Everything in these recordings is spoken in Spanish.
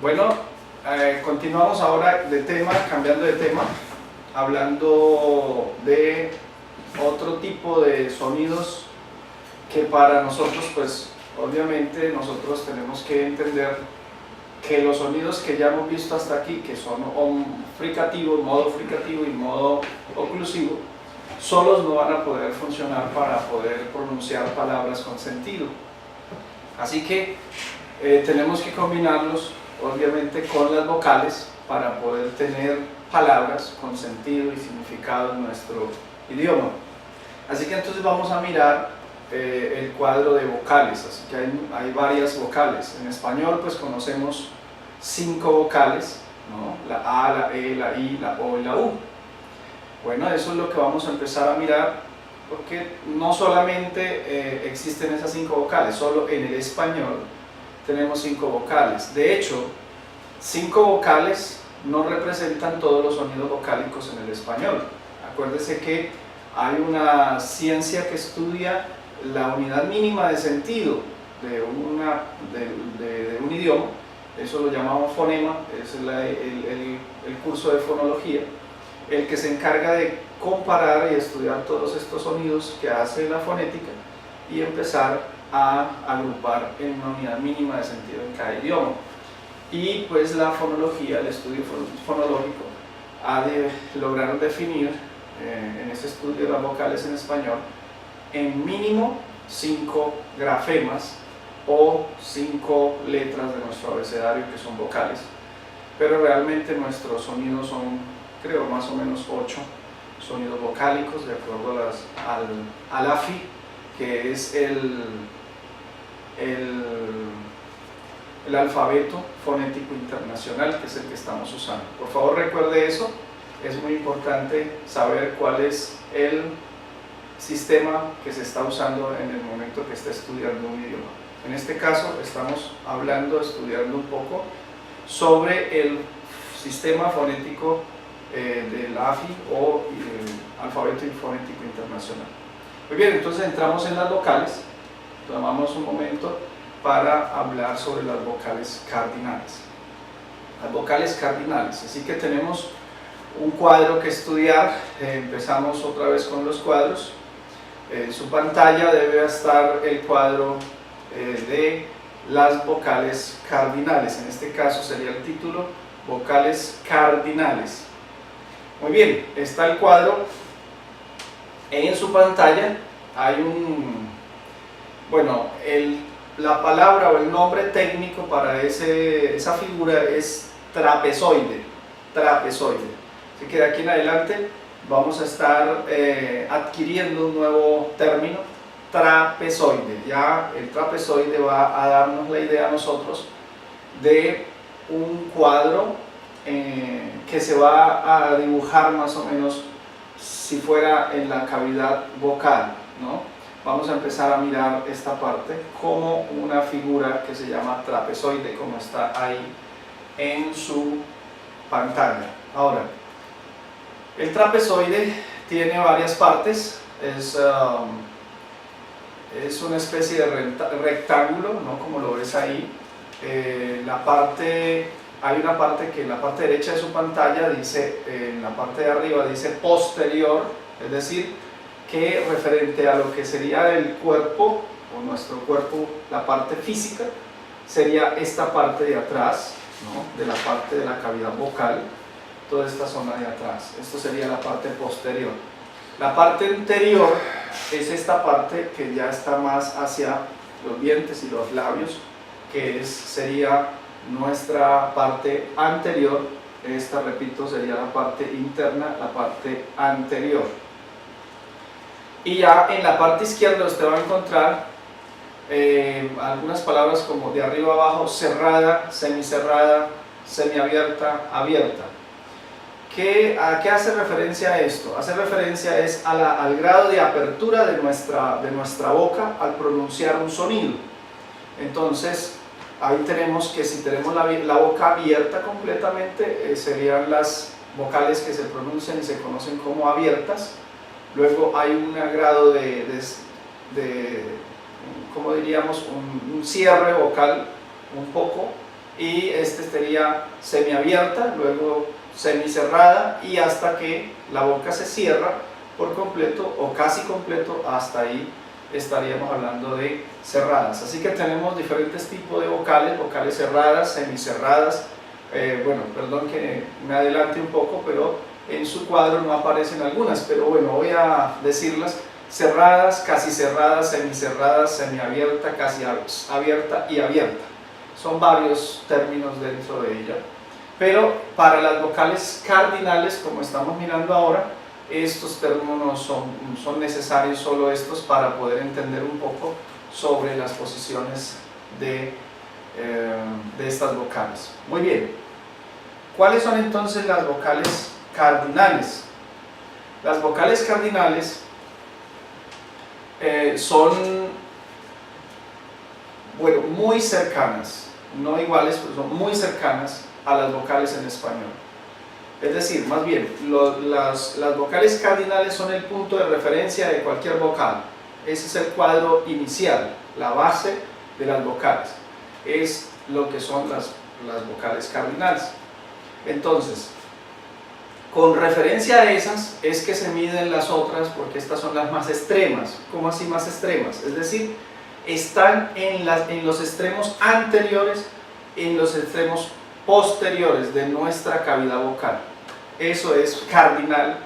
Bueno, continuamos ahora de tema, cambiando de tema, hablando de otro tipo de sonidos que para nosotros, pues obviamente nosotros tenemos que entender que los sonidos que ya hemos visto hasta aquí, que son fricativo, modo fricativo y modo oclusivo, solos no van a poder funcionar para poder pronunciar palabras con sentido. Así que tenemos que combinarlos obviamente con las vocales para poder tener palabras con sentido y significado en nuestro idioma. Así que entonces vamos a mirar el cuadro de vocales, así que hay varias vocales. En español pues conocemos 5 vocales, ¿no? La A, la E, la I, la O y la U. Bueno, eso es lo que vamos a empezar a mirar, porque no solamente existen esas 5 vocales, solo en el español tenemos 5 vocales. De hecho, 5 vocales no representan todos los sonidos vocálicos en el español. Acuérdese que hay una ciencia que estudia la unidad mínima de sentido de un idioma, eso lo llamamos fonema, es el curso de fonología, el que se encarga de comparar y estudiar todos estos sonidos que hace la fonética y empezar a agrupar en una unidad mínima de sentido en cada idioma. Y pues la fonología, el estudio fonológico, ha de lograr definir en ese estudio de las vocales en español en mínimo 5 grafemas o 5 letras de nuestro abecedario que son vocales, pero realmente nuestros sonidos son, creo, más o menos 8 sonidos vocálicos de acuerdo al AFI, que es el alfabeto fonético internacional, que es el que estamos usando. Por favor, recuerde eso, es muy importante saber cuál es el sistema que se está usando en el momento que está estudiando un idioma. En este caso estamos estudiando un poco sobre el sistema fonético del AFI o el alfabeto fonético internacional. Muy bien, entonces entramos en las vocales, tomamos un momento para hablar sobre las vocales cardinales. Las vocales cardinales, así que tenemos un cuadro que estudiar, empezamos otra vez con los cuadros. En su pantalla debe estar el cuadro de las vocales cardinales, en este caso sería el título, vocales cardinales. Muy bien, está el cuadro, en su pantalla hay la palabra o el nombre técnico para esa figura es trapezoide, así que de aquí en adelante vamos a estar adquiriendo un nuevo término, trapezoide. Ya el trapezoide va a darnos la idea a nosotros de un cuadro que se va a dibujar más o menos si fuera en la cavidad vocal, ¿no? Vamos a empezar a mirar esta parte como una figura que se llama trapezoide, como está ahí en su pantalla. Ahora, el trapezoide tiene varias partes, es una especie de rectángulo, ¿no? Como lo ves ahí. Hay una parte que en la parte derecha de su pantalla dice, en la parte de arriba dice posterior, es decir, que referente a lo que sería el cuerpo, o nuestro cuerpo, la parte física, sería esta parte de atrás, ¿no? De la parte de la cavidad vocal, toda esta zona de atrás. Esto sería la parte posterior. La parte anterior es esta parte que ya está más hacia los dientes y los labios, que sería nuestra parte anterior. Esta, repito, sería la parte interna, la parte anterior. Y ya en la parte izquierda usted va a encontrar algunas palabras como de arriba abajo: cerrada, semicerrada, semiabierta, abierta. ¿A qué hace referencia esto? Hace referencia al grado de apertura de nuestra boca al pronunciar un sonido. Entonces, ahí tenemos que si tenemos la boca abierta completamente, serían las vocales que se pronuncian y se conocen como abiertas. Luego hay un grado como diríamos, un cierre vocal un poco y este sería semiabierta, luego semicerrada y hasta que la boca se cierra por completo o casi completo, hasta ahí estaríamos hablando de cerradas. Así que tenemos diferentes tipos de vocales, vocales cerradas, semicerradas. Bueno, perdón que me adelante un poco, pero en su cuadro no aparecen algunas, pero bueno, voy a decirlas: cerradas, casi cerradas, semicerradas, semiabierta, casi abierta y abierta. Son varios términos dentro de ella, pero para las vocales cardinales, como estamos mirando ahora, estos términos son necesarios, solo estos, para poder entender un poco sobre las posiciones de estas vocales. Muy bien, ¿cuáles son entonces las vocales cardinales? Las vocales cardinales son, bueno, muy cercanas, no iguales, pero son muy cercanas a las vocales en español. Es decir, más bien, las vocales cardinales son el punto de referencia de cualquier vocal. Ese es el cuadro inicial, la base de las vocales. Es lo que son las vocales cardinales. Entonces, con referencia a esas es que se miden las otras, porque estas son las más extremas. ¿Cómo así más extremas? Es decir, están en los extremos anteriores, en los extremos posteriores de nuestra cavidad vocal. Eso es cardinal,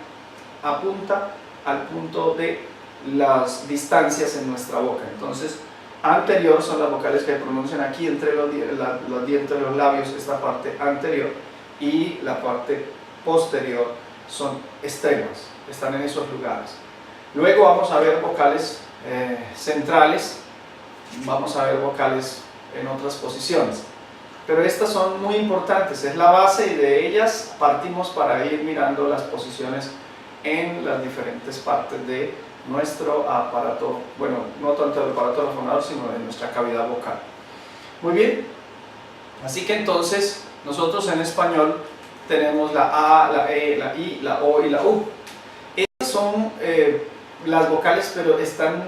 apunta al punto de las distancias en nuestra boca. Entonces, anterior son las vocales que se pronuncian aquí entre los dientes de los labios, esta parte anterior, y la parte posterior son extremas, están en esos lugares. Luego vamos a ver vocales centrales, vamos a ver vocales en otras posiciones, pero estas son muy importantes, es la base y de ellas partimos para ir mirando las posiciones en las diferentes partes de nuestro aparato, bueno, no tanto el aparato fonador, sino de nuestra cavidad vocal. Muy bien, así que entonces nosotros en español tenemos la A, la E, la I, la O y la U. Estas son las vocales, pero están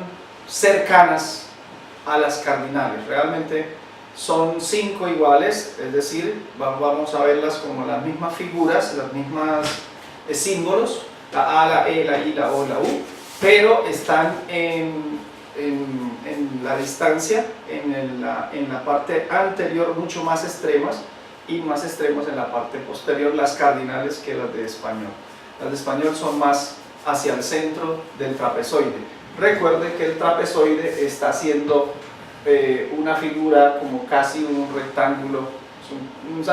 cercanas a las cardinales. Realmente son 5 iguales, es decir, vamos a verlas como las mismas figuras, las mismas símbolos, la A, la E, la I, la O, la U, pero están en la distancia, en la parte anterior, mucho más extremas, y más extremos en la parte posterior, las cardinales, que las de español. Las de español son más hacia el centro del trapezoide. Recuerde que el trapezoide está haciendo una figura como casi un rectángulo, un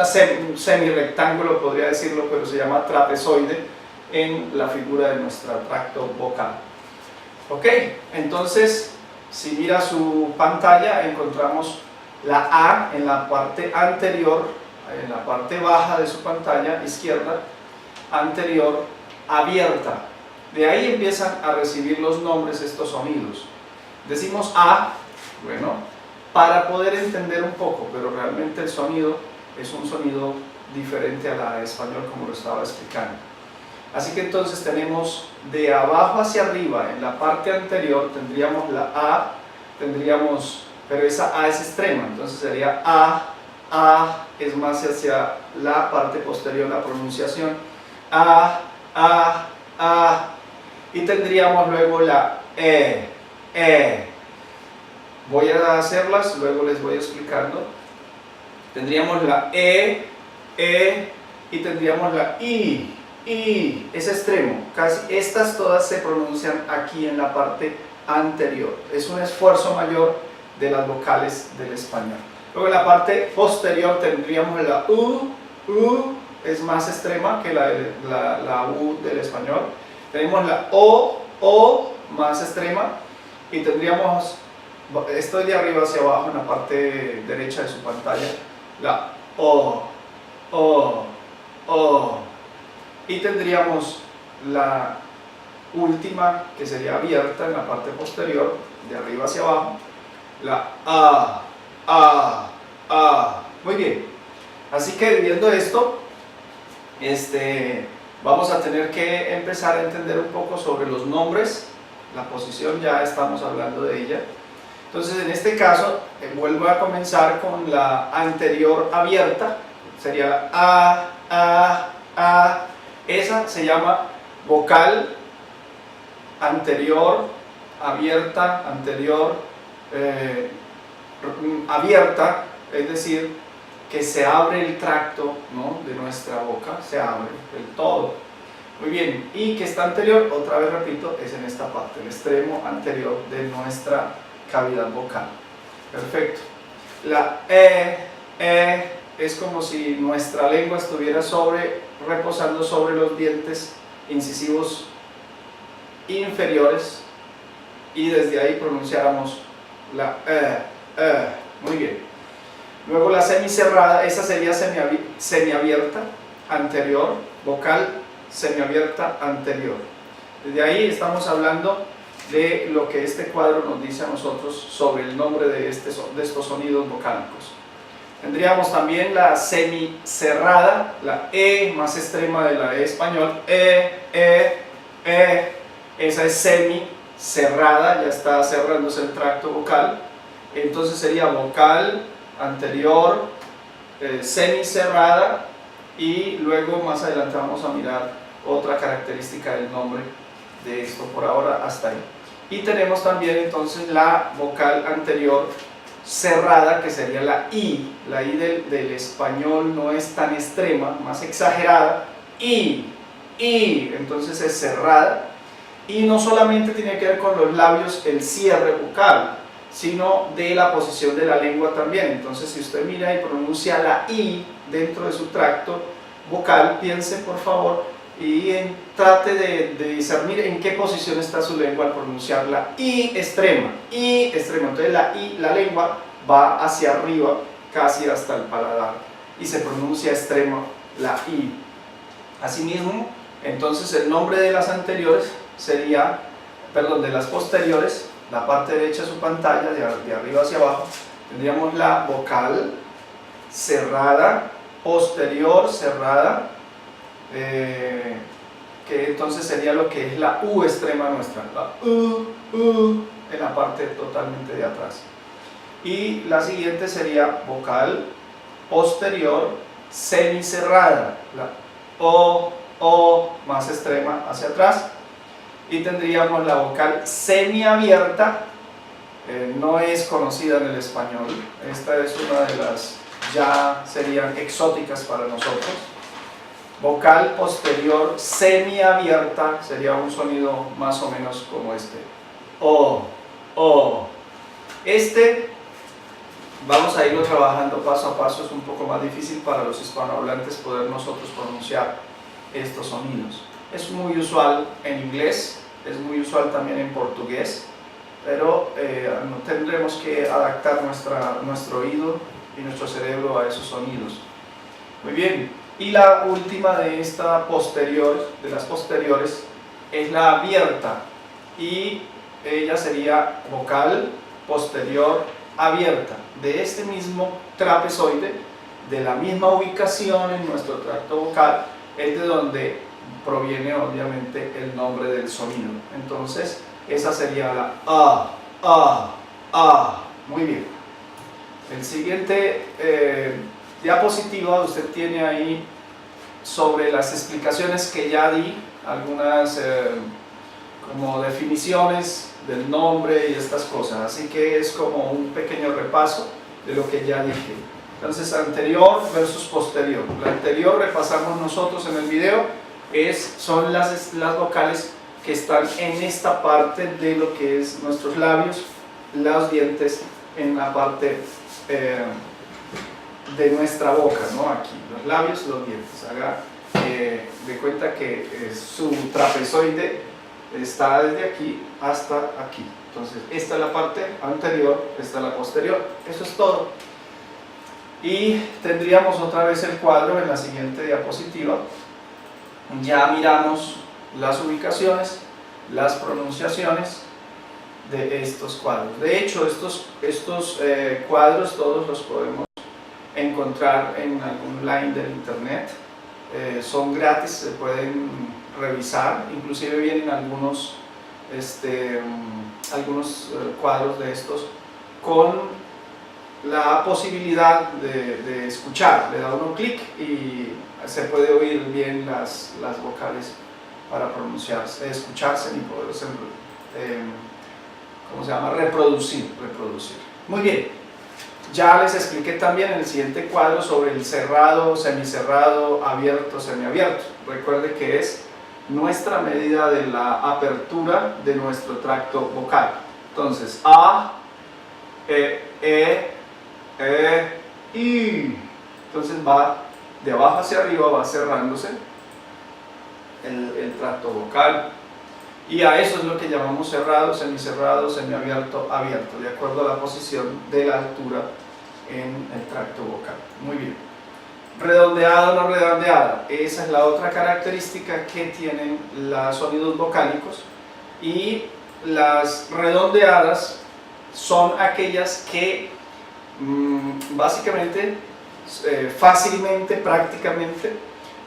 semi-rectángulo podría decirlo, pero se llama trapezoide en la figura de nuestro tracto vocal. Ok, entonces si mira su pantalla encontramos la A en la parte anterior, en la parte baja de su pantalla izquierda, anterior, abierta. De ahí empiezan a recibir los nombres estos sonidos. Decimos A, bueno, para poder entender un poco, pero realmente el sonido es un sonido diferente a la de español, como lo estaba explicando. Así que entonces tenemos de abajo hacia arriba, en la parte anterior tendríamos la A, pero esa A es extrema, entonces sería A, es más hacia la parte posterior, la pronunciación, A, y tendríamos luego la E. Voy a hacerlas, luego les voy explicando. Tendríamos la E, y tendríamos la I, es extremo, casi estas todas se pronuncian aquí en la parte anterior, es un esfuerzo mayor de las vocales del español. Luego en la parte posterior tendríamos la U, es más extrema que la U del español. Tenemos la O, más extrema, y tendríamos, estoy de arriba hacia abajo en la parte derecha de su pantalla, la O, y tendríamos la última, que sería abierta en la parte posterior, de arriba hacia abajo, la A. Muy bien, así que viendo esto, vamos a tener que empezar a entender un poco sobre los nombres. La posición ya estamos hablando de ella, Entonces en este caso vuelvo a comenzar con la anterior abierta, sería la A. Esa se llama vocal anterior, abierta, anterior, abierta, es decir, que se abre el tracto, ¿no?, de nuestra boca, se abre del todo. Muy bien, y que está anterior, otra vez repito, es en esta parte, el extremo anterior de nuestra cavidad vocal. Perfecto. La es como si nuestra lengua estuviera reposando sobre los dientes incisivos inferiores y desde ahí pronunciáramos la muy bien. Luego la semicerrada, esa sería semiabierta anterior, vocal semiabierta anterior. Desde ahí estamos hablando de lo que este cuadro nos dice a nosotros sobre el nombre de estos sonidos vocálicos. Tendríamos también la semicerrada, la E más extrema de la E español, esa es semicerrada, ya está cerrándose el tracto vocal, entonces sería vocal anterior, semicerrada, y luego más adelante vamos a mirar otra característica del nombre de esto. Por ahora hasta ahí. Y tenemos también entonces la vocal anterior cerrada, que sería la I del español no es tan extrema, más exagerada, entonces es cerrada, y no solamente tiene que ver con los labios el cierre bucal, sino de la posición de la lengua también. Entonces si usted mira y pronuncia la I dentro de su tracto vocal, piense por favor y trate de discernir en qué posición está su lengua al pronunciar la I extrema. Entonces la lengua va hacia arriba, casi hasta el paladar, y se pronuncia extrema la I. Asimismo, entonces el nombre de las anteriores sería, de las posteriores, la parte derecha de su pantalla, de arriba hacia abajo, tendríamos la vocal cerrada, posterior cerrada, que entonces sería lo que es la U extrema nuestra, la en la parte totalmente de atrás. Y la siguiente sería vocal posterior semicerrada, la O más extrema hacia atrás. Y tendríamos la vocal semiabierta, no es conocida en el español, esta es una de las ya serían exóticas para nosotros. Vocal posterior semiabierta sería un sonido más o menos como este, O. Este vamos a irlo trabajando paso a paso, es un poco más difícil para los hispanohablantes poder nosotros pronunciar estos sonidos. Es muy usual en inglés, es muy usual también en portugués, pero tendremos que adaptar nuestro oído y nuestro cerebro a esos sonidos. Muy bien, y la última de las posteriores es la abierta, y ella sería vocal posterior abierta, de este mismo trapezoide, de la misma ubicación en nuestro tracto vocal, es de donde proviene obviamente el nombre del sonido. Entonces esa sería la A. Muy bien. El siguiente diapositiva usted tiene ahí sobre las explicaciones que ya di, algunas como definiciones del nombre y estas cosas, así que es como un pequeño repaso de lo que ya dije. Entonces, anterior versus posterior. La anterior, repasamos nosotros en el video, son las vocales que están en esta parte de lo que es nuestros labios, los dientes en la parte de nuestra boca, ¿no? Aquí, los labios y los dientes. Haga de cuenta que su trapezoide está desde aquí hasta aquí. Entonces, esta es la parte anterior, esta es la posterior. Eso es todo. Y tendríamos otra vez el cuadro en la siguiente diapositiva. Ya miramos las ubicaciones, las pronunciaciones de estos cuadros. De hecho, estos cuadros todos los podemos encontrar en algún line del internet. Son gratis, se pueden revisar, inclusive vienen algunos cuadros de estos con la posibilidad de escuchar. Le da uno clic y se puede oír bien las vocales para pronunciarse, escucharse y poderse, ¿cómo se llama? Reproducir. Muy bien. Ya les expliqué también en el siguiente cuadro sobre el cerrado, semicerrado, abierto, semiabierto. Recuerde que es nuestra medida de la apertura de nuestro tracto vocal. Entonces, A, I. Entonces va de abajo hacia arriba, va cerrándose el tracto vocal. Y a eso es lo que llamamos cerrado, semicerrado, semiabierto, abierto, de acuerdo a la posición de la altura en el tracto vocal. Muy bien. Redondeada o no redondeada, esa es la otra característica que tienen los sonidos vocálicos. Y las redondeadas son aquellas que básicamente, fácilmente, prácticamente,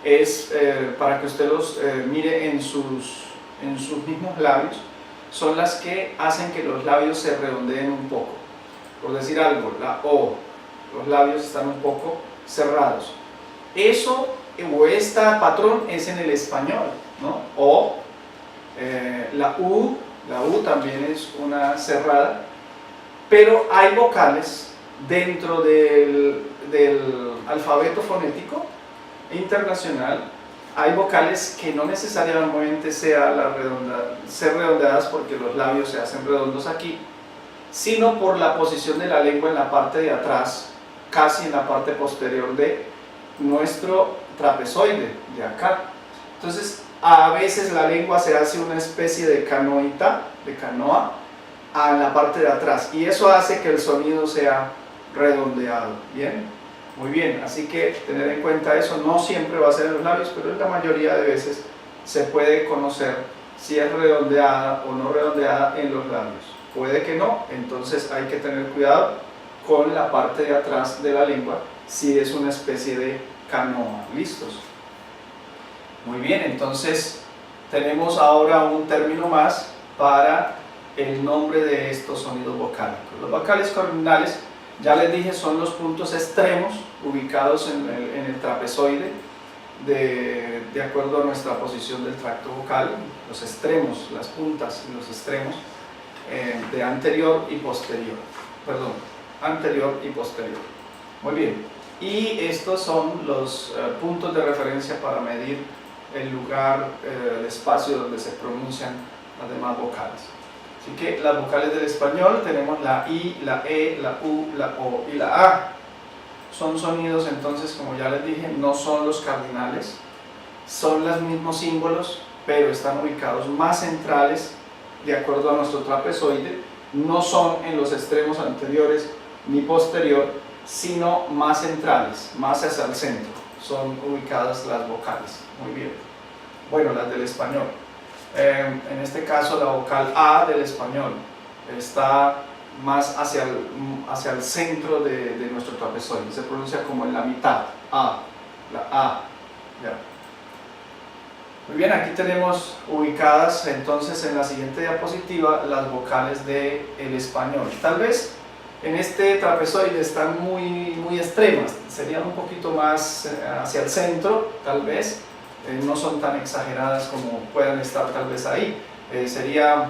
es para que usted los mire en sus mismos labios, son las que hacen que los labios se redondeen un poco. Por decir algo, la O, los labios están un poco cerrados. Eso o este patrón es en el español, ¿no? O, la U también es una cerrada, pero hay vocales dentro del alfabeto fonético internacional. Hay vocales que no necesariamente ser redondeadas porque los labios se hacen redondos aquí, sino por la posición de la lengua en la parte de atrás, casi en la parte posterior de nuestro trapezoide, de acá. Entonces, a veces la lengua se hace una especie de canoita, de canoa, en la parte de atrás, y eso hace que el sonido sea redondeado. ¿Bien? Muy bien, así que tener en cuenta eso. No siempre va a ser en los labios, pero en la mayoría de veces se puede conocer si es redondeada o no redondeada en los labios. Puede que no, entonces hay que tener cuidado con la parte de atrás de la lengua si es una especie de canoa. ¿Listos? Muy bien, entonces tenemos ahora un término más para el nombre de estos sonidos vocálicos. Los vocales cardinales, ya les dije, son los puntos extremos ubicados en el trapezoide de acuerdo a nuestra posición del tracto vocal. Los extremos, las puntas y los extremos de anterior y posterior. Perdón, anterior y posterior. Muy bien. Y estos son los puntos de referencia para medir el lugar, el espacio donde se pronuncian las demás vocales. Así que las vocales del español tenemos la I, la E, la U, la O y la A. Son sonidos, entonces, como ya les dije, no son los cardinales, son los mismos símbolos, pero están ubicados más centrales de acuerdo a nuestro trapezoide. No son en los extremos anteriores ni posterior, sino más centrales, más hacia el centro. Son ubicadas las vocales. Muy bien. Bueno, las del español. En este caso la vocal A del español está más hacia el centro de nuestro trapezoide, se pronuncia como en la mitad, A, la A. Ya. Muy bien, aquí tenemos ubicadas entonces en la siguiente diapositiva las vocales del español. Tal vez en este trapezoide están muy extremas, serían un poquito más hacia el centro, tal vez. No son tan exageradas como puedan estar tal vez ahí. Sería,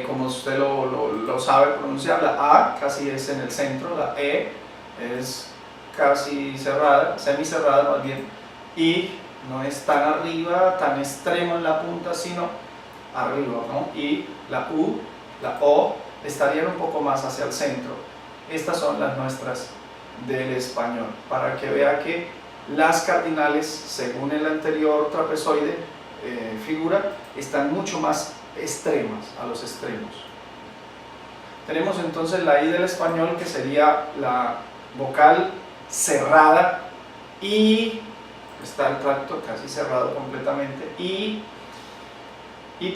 como usted lo sabe pronunciar, la A casi es en el centro, la E es casi cerrada, semicerrada más bien, y no es tan arriba, tan extremo en la punta, sino arriba, ¿no? Y la U, la O estarían un poco más hacia el centro. Estas son las nuestras del español, para que vea que las cardinales, según el anterior trapezoide figura, están mucho más extremas, a los extremos. Tenemos entonces la I del español, que sería la vocal cerrada, y está el tracto casi cerrado completamente, y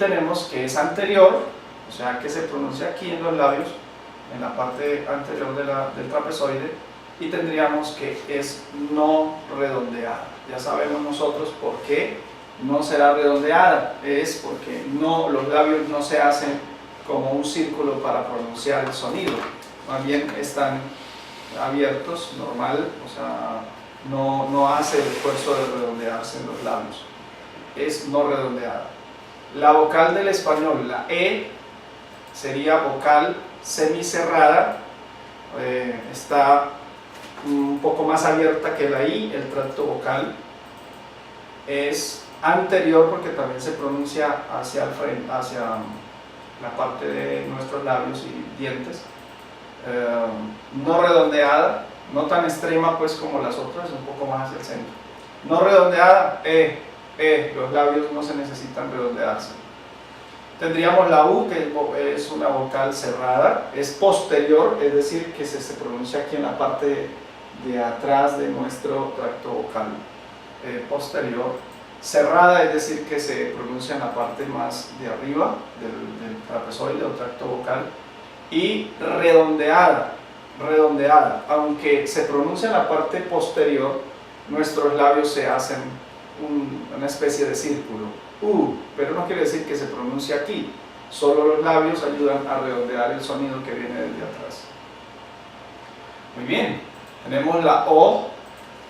tenemos que es anterior, o sea que se pronuncia aquí en los labios, en la parte anterior del trapezoide, y tendríamos que es no redondeada. Ya sabemos nosotros por qué no será redondeada, es porque los labios no se hacen como un círculo para pronunciar el sonido. Más bien están abiertos, normal, o sea, no hace el esfuerzo de redondearse en los labios. Es no redondeada. La vocal del español, la E, sería vocal semicerrada, está un poco más abierta que la I. El tracto vocal es anterior porque también se pronuncia hacia el frente, hacia la parte de nuestros labios y dientes. No redondeada, no tan extrema pues como las otras, un poco más hacia el centro. No redondeada, los labios no se necesitan redondearse. Tendríamos la U, que es una vocal cerrada, es posterior, es decir, que se pronuncia aquí en la parte de atrás de nuestro tracto vocal posterior. Cerrada, es decir, que se pronuncia en la parte más de arriba del trapezoide o tracto vocal. Y redondeada, aunque se pronuncia en la parte posterior, nuestros labios se hacen una especie de círculo, pero no quiere decir que se pronuncie aquí, solo los labios ayudan a redondear el sonido que viene desde atrás. Muy bien, tenemos la O,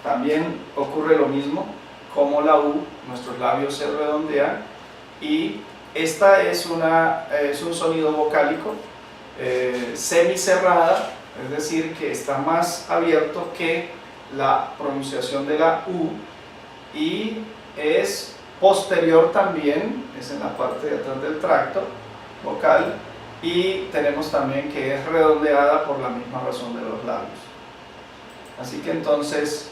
también ocurre lo mismo, como la U, nuestros labios se redondean, y esta es un sonido vocálico semicerrada, es decir, que está más abierto que la pronunciación de la U, y es posterior también, es en la parte de atrás del tracto vocal, y tenemos también que es redondeada por la misma razón de los labios. Así que entonces,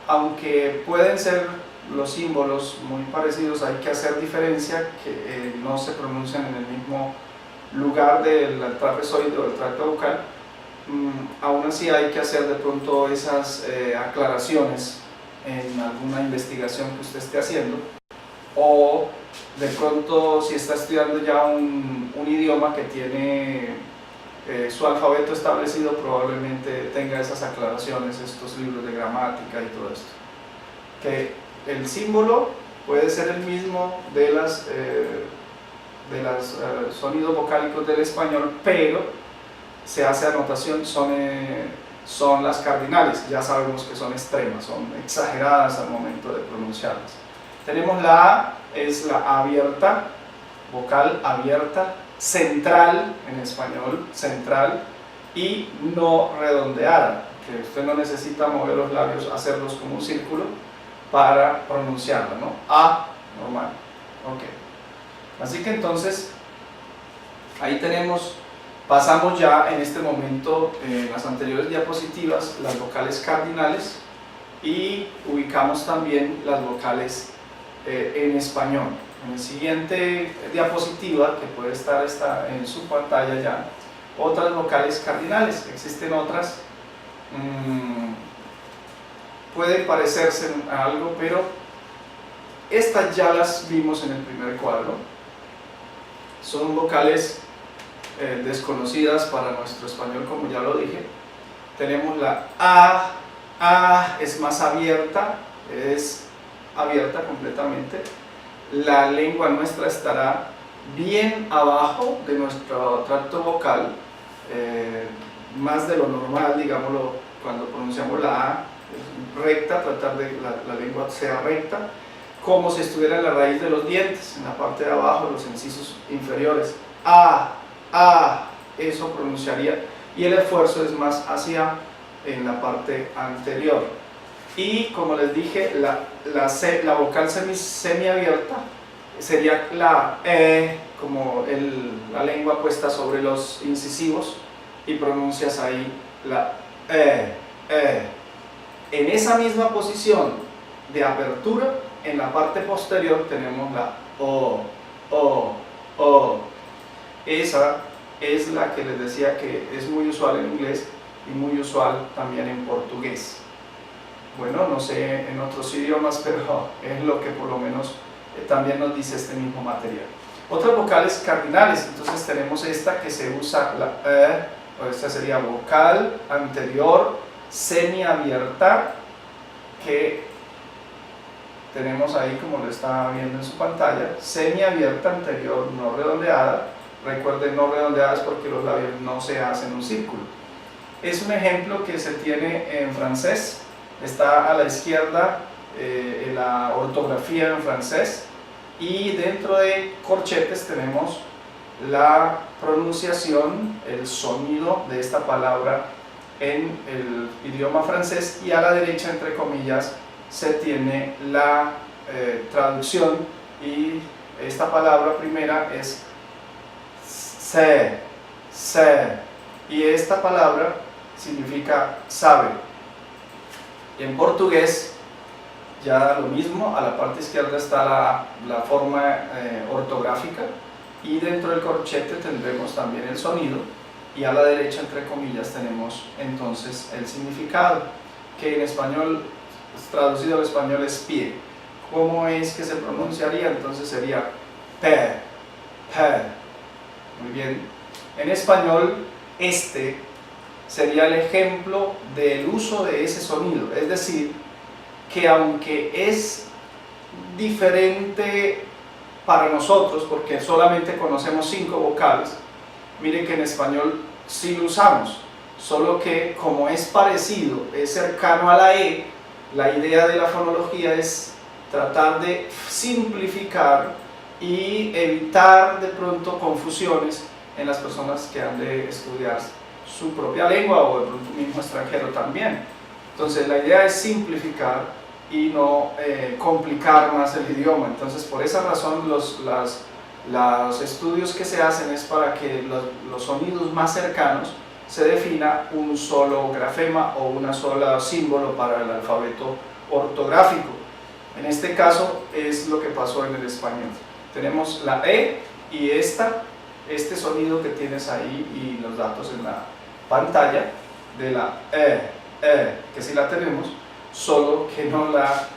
aunque pueden ser los símbolos muy parecidos, hay que hacer diferencia, que no se pronuncian en el mismo lugar del trapezoide o del tracto vocal. Aún así hay que hacer de pronto esas aclaraciones en alguna investigación que usted esté haciendo, o de pronto si está estudiando ya un idioma que tiene su alfabeto establecido, probablemente tenga esas aclaraciones, estos libros de gramática y todo esto. Que el símbolo puede ser el mismo de los sonidos vocálicos del español, pero se hace anotación, son las cardinales, ya sabemos que son extremas, son exageradas al momento de pronunciarlas. Tenemos la A, es la abierta, vocal abierta, central en español, central, y no redondeada, que usted no necesita mover los labios, hacerlos como un círculo para pronunciarla, ¿no? A, normal. Ok. Así que entonces, ahí pasamos ya en este momento, en las anteriores diapositivas, las vocales cardinales, y ubicamos también las vocales en español. En la siguiente diapositiva, que puede estar en su pantalla ya, otras vocales cardinales. Existen otras, pueden parecerse a algo, pero estas ya las vimos en el primer cuadro. Son vocales desconocidas para nuestro español, como ya lo dije. Tenemos la A es más abierta, es abierta completamente. La lengua nuestra estará bien abajo de nuestro tracto vocal, más de lo normal, digámoslo, cuando pronunciamos la A, recta, tratar de que la lengua sea recta, como si estuviera en la raíz de los dientes, en la parte de abajo, los incisos inferiores. Eso pronunciaría, y el esfuerzo es más hacia en la parte anterior. Y como les dije, la vocal semiabierta sería la E, como la lengua puesta sobre los incisivos, y pronuncias ahí la E. En esa misma posición de apertura, en la parte posterior tenemos la O. Esa es la que les decía que es muy usual en inglés y muy usual también en portugués. Bueno, no sé en otros idiomas, pero es lo que por lo menos también nos dice este mismo material. Otras vocales cardinales, entonces tenemos esta que se usa, la E, o esta sería vocal anterior semiabierta, que tenemos ahí, como lo está viendo en su pantalla, semiabierta anterior no redondeada. Recuerden, no redondeadas porque los labios no se hacen un círculo. Es un ejemplo que se tiene en francés. Está a la izquierda en la ortografía en francés, y dentro de corchetes tenemos la pronunciación, el sonido de esta palabra en el idioma francés, y a la derecha, entre comillas, se tiene la traducción, y esta palabra primera es sé, y esta palabra significa sabe. En portugués ya lo mismo, a la parte izquierda está la forma ortográfica, y dentro del corchete tendremos también el sonido, y a la derecha, entre comillas, tenemos entonces el significado, que en español, traducido al español, es pie. ¿Cómo es que se pronunciaría? Entonces sería pé, pé. Muy bien. En español, este sería el ejemplo del uso de ese sonido, es decir, que aunque es diferente para nosotros, porque solamente conocemos 5 vocales, miren que en español sí lo usamos, solo que como es parecido, es cercano a la E, la idea de la fonología es tratar de simplificar y evitar de pronto confusiones en las personas que han de estudiar su propia lengua, o de pronto mismo extranjero también. Entonces la idea es simplificar y no complicar más el idioma. Entonces, por esa razón los estudios que se hacen es para que los sonidos más cercanos se defina un solo grafema o una sola símbolo para el alfabeto ortográfico. En este caso es lo que pasó en el español. Tenemos la E y este sonido que tienes ahí, y los datos en la pantalla de la que sí la tenemos, solo que no la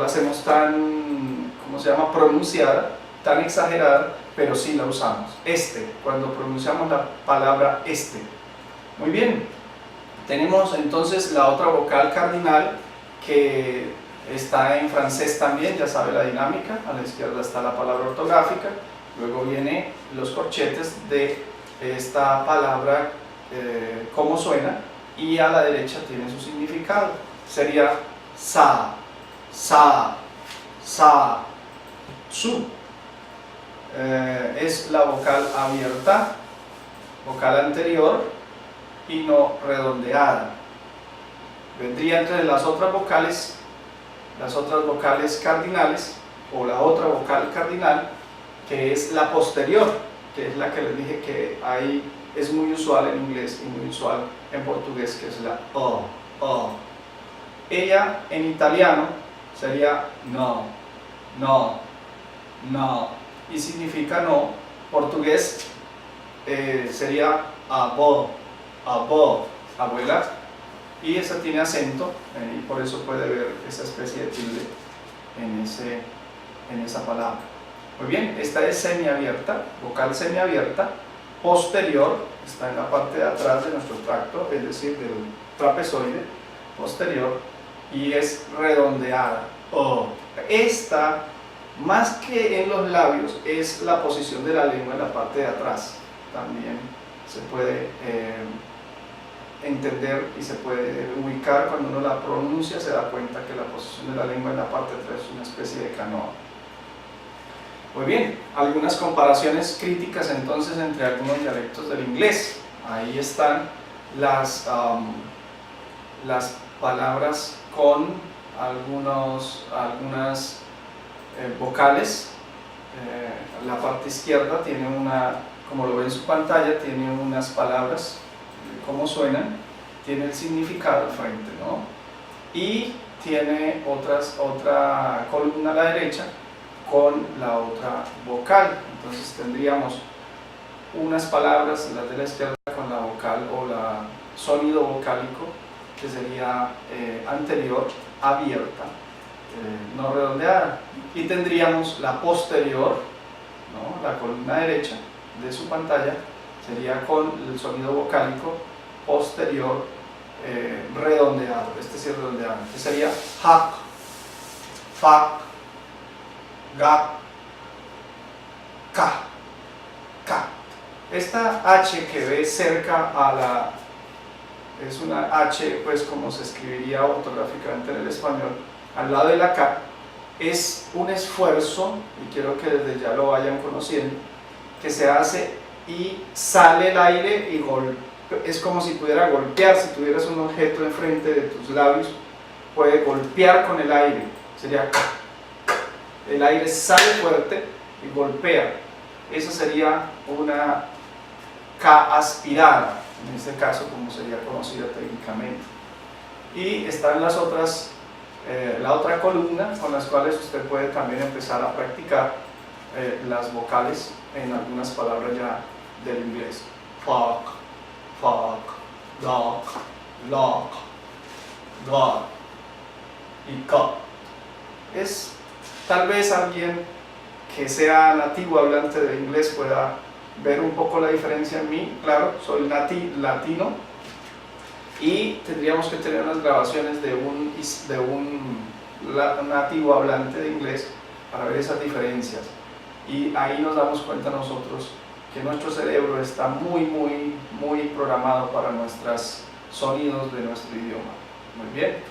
hacemos tan, ¿cómo se llama?, pronunciada, tan exagerada, pero sí la usamos. Cuando pronunciamos la palabra este. Muy bien, tenemos entonces la otra vocal cardinal, que está en francés también, ya sabe la dinámica. A la izquierda está la palabra ortográfica, luego vienen los corchetes de esta palabra, cómo suena, y a la derecha tiene su significado. Sería sa, su. Es la vocal abierta, vocal anterior y no redondeada. Vendría entre las otras vocales cardinales, o la otra vocal cardinal, que es la posterior, que es la que les dije que es muy usual en inglés y muy usual en portugués, que es la O. Ella en italiano sería no, y significa no. Portugués sería avó, abuela, y esa tiene acento, y por eso puede ver esa especie de tilde en esa palabra. Muy bien, esta es semiabierta, vocal semiabierta, posterior, está en la parte de atrás de nuestro tracto, es decir, del trapezoide posterior, y es redondeada. Esta, más que en los labios, es la posición de la lengua en la parte de atrás. También se puede entender y se puede ubicar cuando uno la pronuncia, se da cuenta que la posición de la lengua en la parte de atrás es una especie de canoa. Muy bien, algunas comparaciones críticas entonces entre algunos dialectos del inglés. Ahí están las palabras con algunas vocales. La parte izquierda tiene como lo ve en su pantalla, tiene unas palabras, cómo suenan, tiene el significado al frente, ¿no? Y tiene otra columna a la derecha con la otra vocal. Entonces tendríamos unas palabras, las de la izquierda, con la vocal o la sonido vocálico, que sería anterior, abierta, no redondeada, y tendríamos la posterior, ¿no?, la columna derecha de su pantalla, sería con el sonido vocálico posterior redondeado. Este sí es redondeado, este sería ha, fa, ga, ka, ka. Esta H que ve cerca a la, es una H pues como se escribiría ortográficamente en el español, al lado de la K, es un esfuerzo, y quiero que desde ya lo vayan conociendo, que se hace y sale el aire y es como si pudiera golpear, si tuvieras un objeto enfrente de tus labios, puede golpear con el aire, sería el aire sale fuerte y golpea, eso sería una K aspirada, en este caso como sería conocida técnicamente. Y están las otras, la otra columna con las cuales usted puede también empezar a practicar las vocales en algunas palabras ya del inglés. Fuck, fuck, lock, lock, God y cut. Es tal vez alguien que sea nativo hablante de inglés pueda ver un poco la diferencia en mí. Claro, soy latino y tendríamos que tener unas grabaciones de un nativo hablante de inglés para ver esas diferencias, y ahí nos damos cuenta nosotros que nuestro cerebro está muy programado para nuestros sonidos de nuestro idioma. Muy bien.